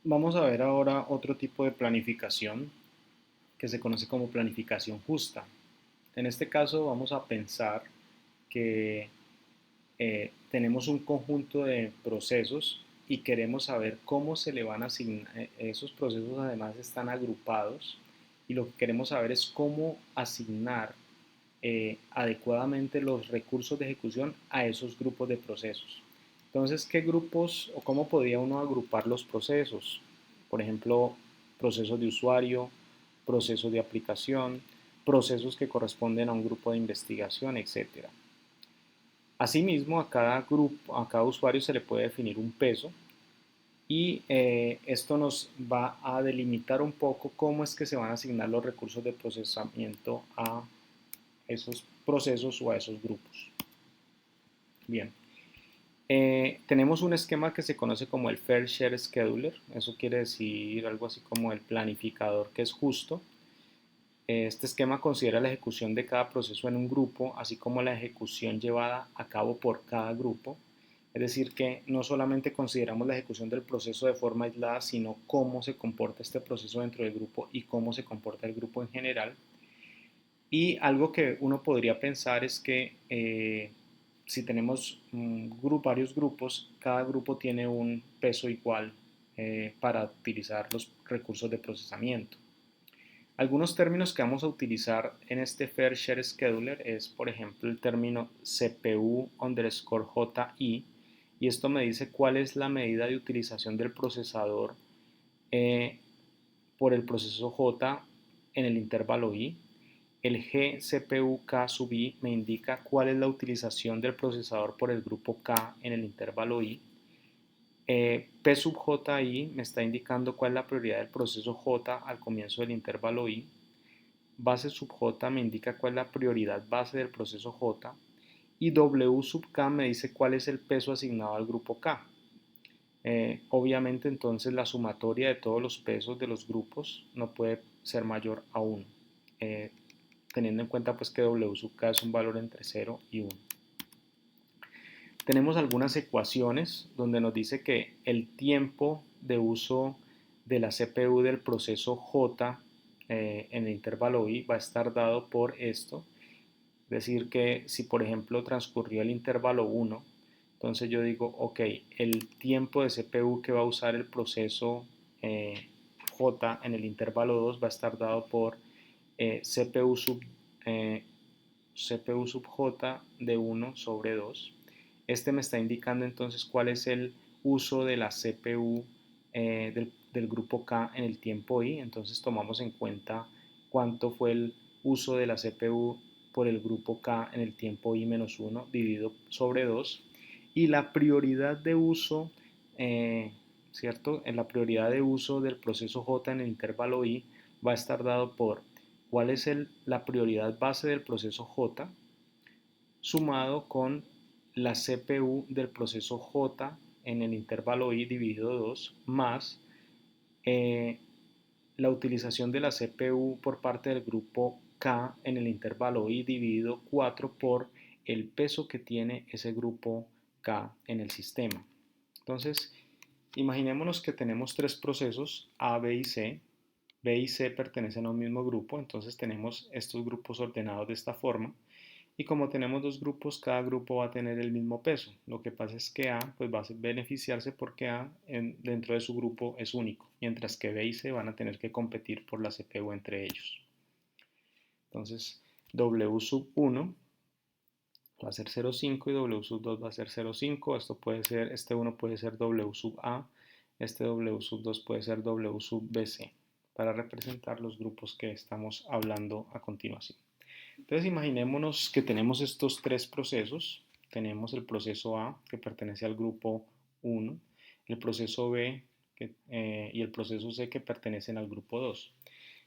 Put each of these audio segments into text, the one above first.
Vamos a ver ahora otro tipo de planificación que se conoce como planificación justa. En este caso vamos a pensar que tenemos un conjunto de procesos y queremos saber cómo se le van a asignar. Esos procesos además están agrupados y lo que queremos saber es cómo asignar adecuadamente los recursos de ejecución a esos grupos de procesos. Entonces, ¿qué grupos o cómo podría uno agrupar los procesos? Por ejemplo, procesos de usuario, procesos de aplicación, procesos que corresponden a un grupo de investigación, etcétera. Asimismo, a cada grupo, a cada usuario se le puede definir un peso y esto nos va a delimitar un poco cómo es que se van a asignar los recursos de procesamiento a esos procesos o a esos grupos. Bien, tenemos un esquema que se conoce como el Fair Share Scheduler. Eso quiere decir algo así como el planificador que es justo. Este esquema considera la ejecución de cada proceso en un grupo, así como la ejecución llevada a cabo por cada grupo. Es decir, que no solamente consideramos la ejecución del proceso de forma aislada, sino cómo se comporta este proceso dentro del grupo y cómo se comporta el grupo en general. Y algo que uno podría pensar es que si tenemos varios grupos, cada grupo tiene un peso igual para utilizar los recursos de procesamiento. Algunos términos que vamos a utilizar en este Fair Share Scheduler es, por ejemplo, el término CPU underscore JI, y esto me dice cuál es la medida de utilización del procesador eh, por el proceso J en el intervalo I. El GCPU-K sub I me indica cuál es la utilización del procesador por el grupo K en el intervalo I. P sub JI me está indicando cuál es la prioridad del proceso J al comienzo del intervalo I. Base sub J me indica cuál es la prioridad base del proceso J. Y W sub K me dice cuál es el peso asignado al grupo K. Obviamente entonces la sumatoria de todos los pesos de los grupos no puede ser mayor a 1, teniendo en cuenta pues que W sub K es un valor entre 0 y 1. Tenemos algunas ecuaciones donde nos dice que el tiempo de uso de la CPU del proceso J en el intervalo I va a estar dado por esto. Es decir, que si por ejemplo transcurrió el intervalo 1, entonces yo digo, ok, el tiempo de CPU que va a usar el proceso J en el intervalo 2 va a estar dado por CPU sub eh, CPU sub J de 1 sobre 2. Este me está indicando entonces cuál es el uso de la CPU del grupo K en el tiempo I. Entonces tomamos en cuenta cuánto fue el uso de la CPU por el grupo K en el tiempo I menos 1 dividido sobre 2. Y la prioridad de uso, ¿cierto? En la prioridad de uso del proceso J en el intervalo I va a estar dado por cuál es la prioridad base del proceso J sumado con la CPU del proceso J en el intervalo I dividido 2 más eh, la utilización de la CPU por parte del grupo K en el intervalo I dividido 4 por el peso que tiene ese grupo K en el sistema. Entonces, imaginémonos que tenemos tres procesos A, B y C. B y C pertenecen a un mismo grupo, entonces tenemos estos grupos ordenados de esta forma. Y como tenemos dos grupos, cada grupo va a tener el mismo peso. Lo que pasa es que A pues va a beneficiarse porque dentro de su grupo es único, mientras que B y C van a tener que competir por la CPU entre ellos. Entonces, W sub 1 va a ser 0,5 y W sub 2 va a ser 0,5. Esto puede ser, este 1 puede ser W sub A, este W sub 2 puede ser W sub BC, para representar los grupos que estamos hablando a continuación. Entonces imaginémonos que tenemos estos tres procesos. Tenemos el proceso A que pertenece al grupo 1, el proceso B y el proceso C que pertenecen al grupo 2.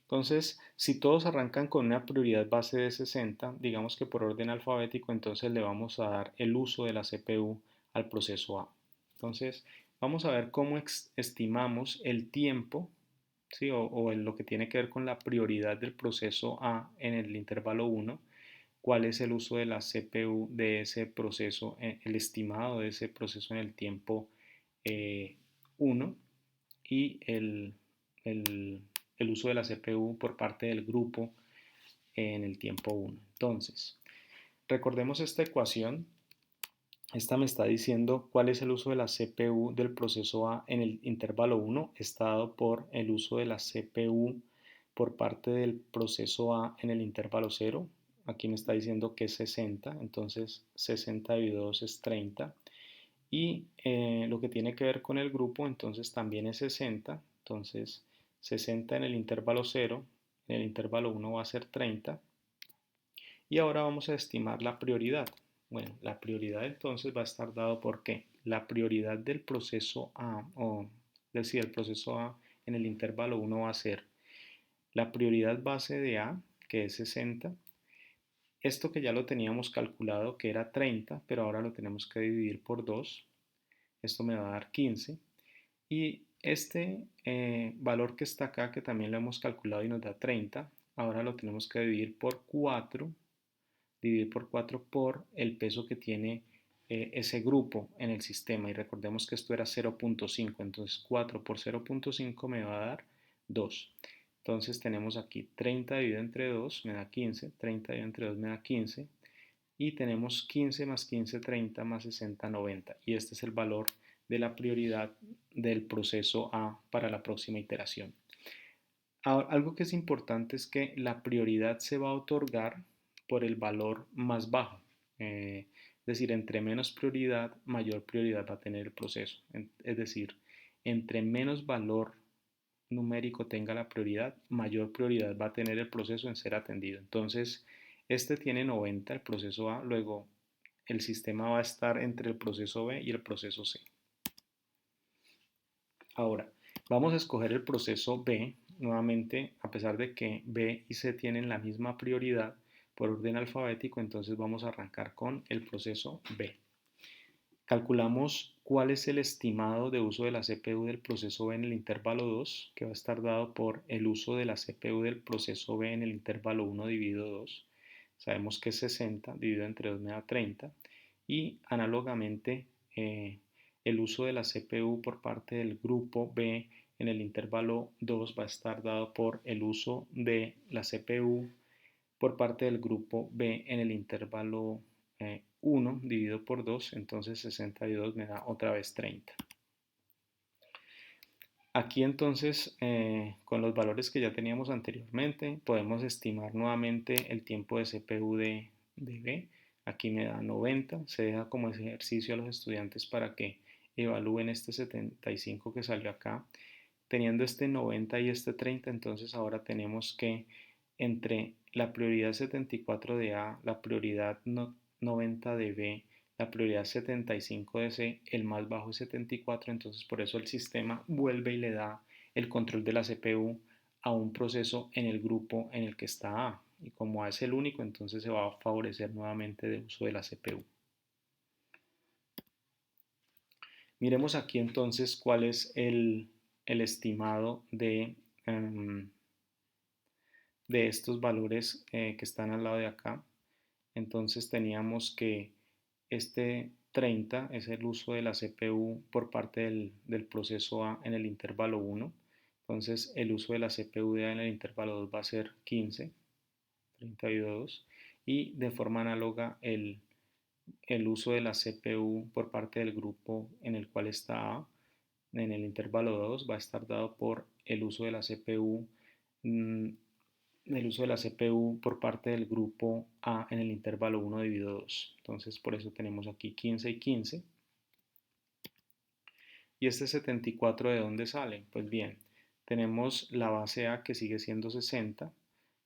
Entonces, si todos arrancan con una prioridad base de 60, digamos que por orden alfabético, entonces le vamos a dar el uso de la CPU al proceso A. Entonces, vamos a ver cómo estimamos el tiempo, ¿sí? o en lo que tiene que ver con la prioridad del proceso A en el intervalo 1, cuál es el uso de la CPU de ese proceso, el estimado de ese proceso en el tiempo 1, y el uso de la CPU por parte del grupo en el tiempo 1. Entonces, recordemos esta ecuación. Esta me está diciendo cuál es el uso de la CPU del proceso A en el intervalo 1, está dado por el uso de la CPU por parte del proceso A en el intervalo 0. Aquí me está diciendo que es 60, entonces 60 dividido 2 es 30. Y lo que tiene que ver con el grupo, entonces también es 60, entonces 60 en el intervalo 0, en el intervalo 1 va a ser 30. Y ahora vamos a estimar la prioridad. Bueno, la prioridad entonces va a estar dado por qué. La prioridad del proceso A, o es decir, el proceso A en el intervalo 1 va a ser la prioridad base de A, que es 60. Esto que ya lo teníamos calculado, que era 30, pero ahora lo tenemos que dividir por 2. Esto me va a dar 15. Y este valor que está acá, que también lo hemos calculado y nos da 30, ahora lo tenemos que dividir por 4 por el peso que tiene ese grupo en el sistema. Y recordemos que esto era 0.5, entonces 4 por 0.5 me va a dar 2. Entonces tenemos aquí 30 dividido entre 2 me da 15, 30 dividido entre 2 me da 15, y tenemos 15 más 15, 30 más 60, 90. Y este es el valor de la prioridad del proceso A para la próxima iteración. Algo que es importante es que la prioridad se va a otorgar por el valor más bajo. Es decir, entre menos prioridad, mayor prioridad va a tener el proceso. Es decir, entre menos valor numérico tenga la prioridad, mayor prioridad va a tener el proceso en ser atendido. Entonces, este tiene 90, el proceso A, luego el sistema va a estar entre el proceso B y el proceso C. Ahora, vamos a escoger el proceso B nuevamente, a pesar de que B y C tienen la misma prioridad por orden alfabético, entonces vamos a arrancar con el proceso B. Calculamos cuál es el estimado de uso de la CPU del proceso B en el intervalo 2, que va a estar dado por el uso de la CPU del proceso B en el intervalo 1 dividido 2. Sabemos que es 60 dividido entre 2 me da 30. Y análogamente, el uso de la CPU por parte del grupo B en el intervalo 2 va a estar dado por el uso de la CPU por parte del grupo B en el intervalo 1 dividido por 2, entonces 62 me da otra vez 30. Aquí entonces, con los valores que ya teníamos anteriormente, podemos estimar nuevamente el tiempo de CPU de B. Aquí me da 90, se deja como ejercicio a los estudiantes para que evalúen este 75 que salió acá. Teniendo este 90 y este 30, entonces ahora tenemos que entre la prioridad 74 de A, la prioridad 90 de B, la prioridad 75 de C, el más bajo es 74, entonces por eso el sistema vuelve y le da el control de la CPU a un proceso en el grupo en el que está A. Y como A es el único, entonces se va a favorecer nuevamente de uso de la CPU. Miremos aquí entonces cuál es el estimado de estos valores que están al lado de acá. Entonces teníamos que este 30 es el uso de la CPU por parte del proceso A en el intervalo 1. Entonces el uso de la CPU de A en el intervalo 2 va a ser 15, 32. Y de forma análoga el uso de la CPU por parte del grupo en el cual está A en el intervalo 2 va a estar dado por el uso de la CPU por parte del grupo A en el intervalo 1 dividido 2. Entonces por eso tenemos aquí 15 y 15. ¿Y este 74 de dónde sale? Pues bien, tenemos la base A que sigue siendo 60.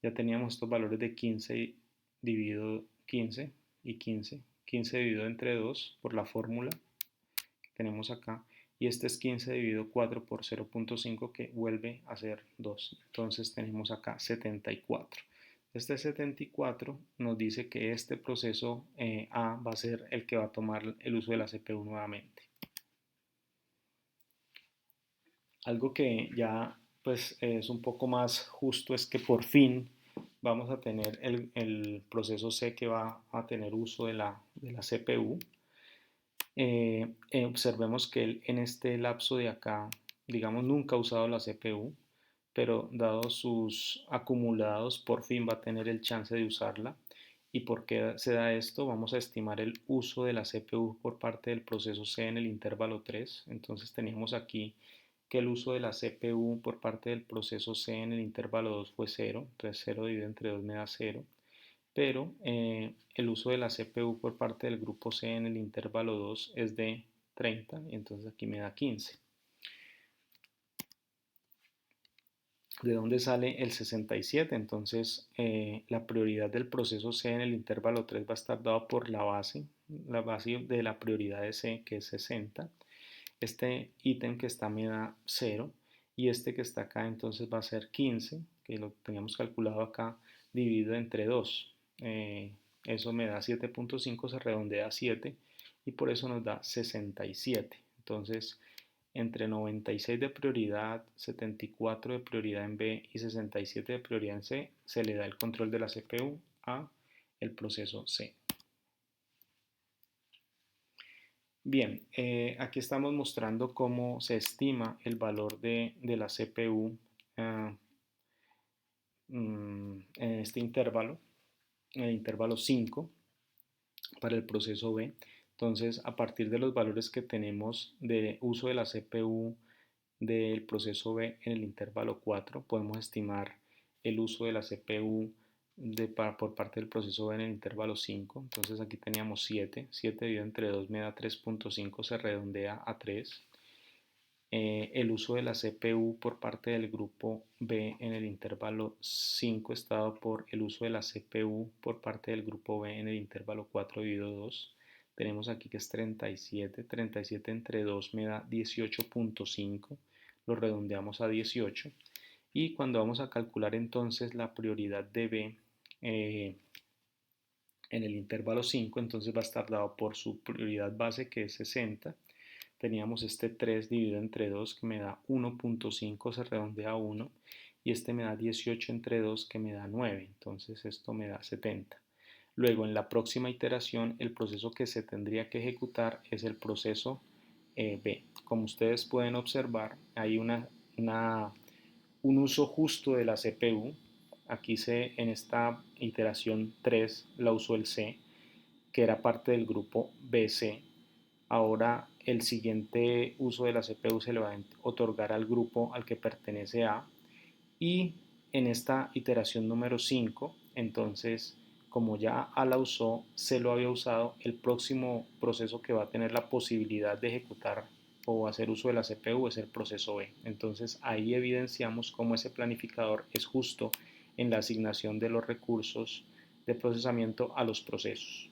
Ya teníamos estos valores de 15 dividido 15 y 15. 15 dividido entre 2 por la fórmula que tenemos acá. Y este es 15 dividido 4 por 0.5 que vuelve a ser 2. Entonces tenemos acá 74. Este 74 nos dice que este proceso A va a ser el que va a tomar el uso de la CPU nuevamente. Algo que ya pues es un poco más justo es que por fin vamos a tener el proceso C que va a tener uso de la CPU. Observemos que en este lapso de acá digamos, nunca ha usado la CPU, pero dado sus acumulados, por fin va a tener el chance de usarla. ¿Y por qué se da esto? Vamos a estimar el uso de la CPU por parte del proceso C en el intervalo 3. Entonces teníamos aquí que el uso de la CPU por parte del proceso C en el intervalo 2 fue 0. Entonces 0 dividido entre 2 me da 0. Pero el uso de la CPU por parte del grupo C en el intervalo 2 es de 30 y entonces aquí me da 15. ¿De dónde sale el 67? Entonces, la prioridad del proceso C en el intervalo 3 va a estar dado por la base de la prioridad de C, que es 60. Este ítem que está me da 0 y este que está acá entonces va a ser 15, que lo teníamos calculado acá, dividido entre 2. Eso me da 7.5, se redondea a 7 y por eso nos da 67. Entonces, entre 96 de prioridad, 74 de prioridad en B y 67 de prioridad en C, se le da el control de la CPU a el proceso C. Bien, aquí estamos mostrando cómo se estima el valor de la CPU en este intervalo, en el intervalo 5 para el proceso B. Entonces, a partir de los valores que tenemos de uso de la CPU del proceso B en el intervalo 4, podemos estimar el uso de la CPU por parte del proceso B en el intervalo 5. Entonces aquí teníamos 7, 7 dividido entre 2 me da 3.5, se redondea a 3. El uso de la CPU por parte del grupo B en el intervalo 5 está dado por el uso de la CPU por parte del grupo B en el intervalo 4 dividido 2. Tenemos aquí que es 37, 37 entre 2 me da 18.5, lo redondeamos a 18 y cuando vamos a calcular entonces la prioridad de B en el intervalo 5, entonces va a estar dado por su prioridad base que es 60. Teníamos este 3 dividido entre 2 que me da 1.5, se redondea a 1 y este me da 18 entre 2 que me da 9, entonces esto me da 70. Luego en la próxima iteración el proceso que se tendría que ejecutar es el proceso B. Como ustedes pueden observar hay un uso justo de la CPU. Aquí en esta iteración 3 la usó el C, que era parte del grupo BC. Ahora el siguiente uso de la CPU se le va a otorgar al grupo al que pertenece A. Y en esta iteración número 5, entonces, como ya A la usó, se lo había usado, el próximo proceso que va a tener la posibilidad de ejecutar o hacer uso de la CPU es el proceso B. Entonces ahí evidenciamos cómo ese planificador es justo en la asignación de los recursos de procesamiento a los procesos.